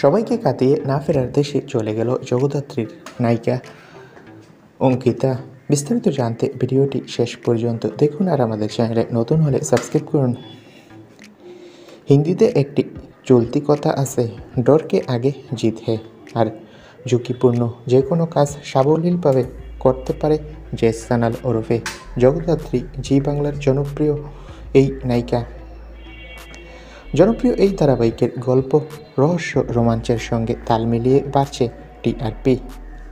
সবাইকে কাটিয়ে না ফেরার দেশে চলে গেল জগদ্ধাত্রীর নায়িকা অঙ্কিতা। বিস্তারিত জানতে ভিডিওটি শেষ পর্যন্ত দেখুন, আর আমাদের চ্যানেলে নতুন হলে সাবস্ক্রাইব করুন। হিন্দিতে একটি চলতি কথা আছে, ডরকে আগে জিত হে। আর ঝুঁকিপূর্ণ যে কোনো কাজ সাবলীলভাবে করতে পারে জেস সানাল ওরফে জগদ্ধাত্রী। জি বাংলার জনপ্রিয় এই নায়িকা। জনপ্রিয় এই ধারাবাহিকের গল্প, রহস্য, রোমাঞ্চের সঙ্গে তাল মিলিয়ে বাড়ছে টিআরপি।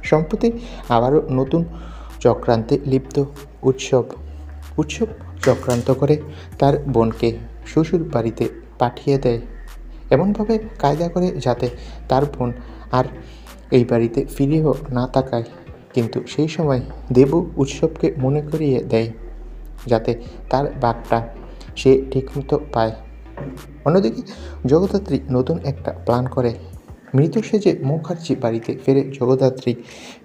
সম্প্রতি আবারও নতুন চক্রান্তে লিপ্ত উৎসব চক্রান্ত করে তার বোনকে শ্বশুর বাড়িতে পাঠিয়ে দেয়, এমনভাবে কায়দা করে যাতে তার বোন আর এই বাড়িতে ফিরেও না তাকায়। কিন্তু সেই সময় দেবু উৎসবকে মনে করিয়ে দেয় যাতে তার বাঘটা সে ঠিকমতো পায়। অন্যদিকে জগদ্ধাত্রী নতুন একটা প্ল্যান করে। মৃত সেজে মুখার্জি বাড়িতে ফেরে জগদ্ধাত্রী।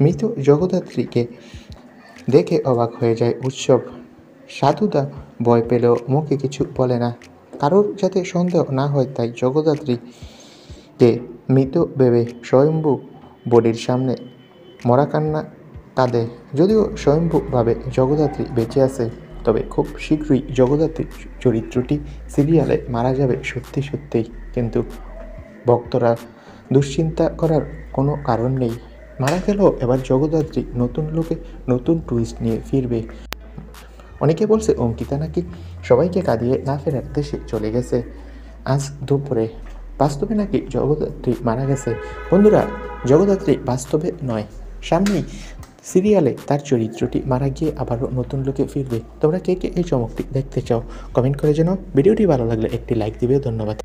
মৃত জগদ্ধাত্রীকে দেখে অবাক হয়ে যায় উৎসব। সাধুদা ভয় পেলেও মুখে কিছু বলে না, কারোর যাতে সন্দেহ না হয়, তাই জগদ্ধাত্রীকে মৃত ভেবে স্বয়ম্ভু বডির সামনে মরা কান্না কাঁদে। যদিও স্বয়ম্ভুভাবে জগদ্ধাত্রী বেঁচে আছে, তবে খুব শীঘ্রই জগদ্ধাত্রীর চরিত্রটি সিরিয়ালে মারা যাবে সত্যিই। কিন্তু ভক্তরা দুশ্চিন্তা করার কোনো কারণ নেই। মারা গেলেও এবার জগদ্ধাত্রী নতুন লুকে নতুন টুইস্ট নিয়ে ফিরবে। অনেকে বলছে অঙ্কিতা নাকি সবাইকে কাঁদিয়ে না ফেরার দেশে চলে গেছে আজ দুপুরে। বাস্তবে নাকি জগদ্ধাত্রী মারা গেছে। বন্ধুরা, জগদ্ধাত্রী বাস্তবে নয়, সামনেই সিরিয়ালে তার চরিত্রটি মারা গিয়ে আবারও নতুন লুকে ফিরবে। তোমরা কে কে এই চমকটি দেখতে চাও কমেন্ট করে জানাও। ভিডিওটি ভালো লাগলে একটি লাইক দিবে। ধন্যবাদ।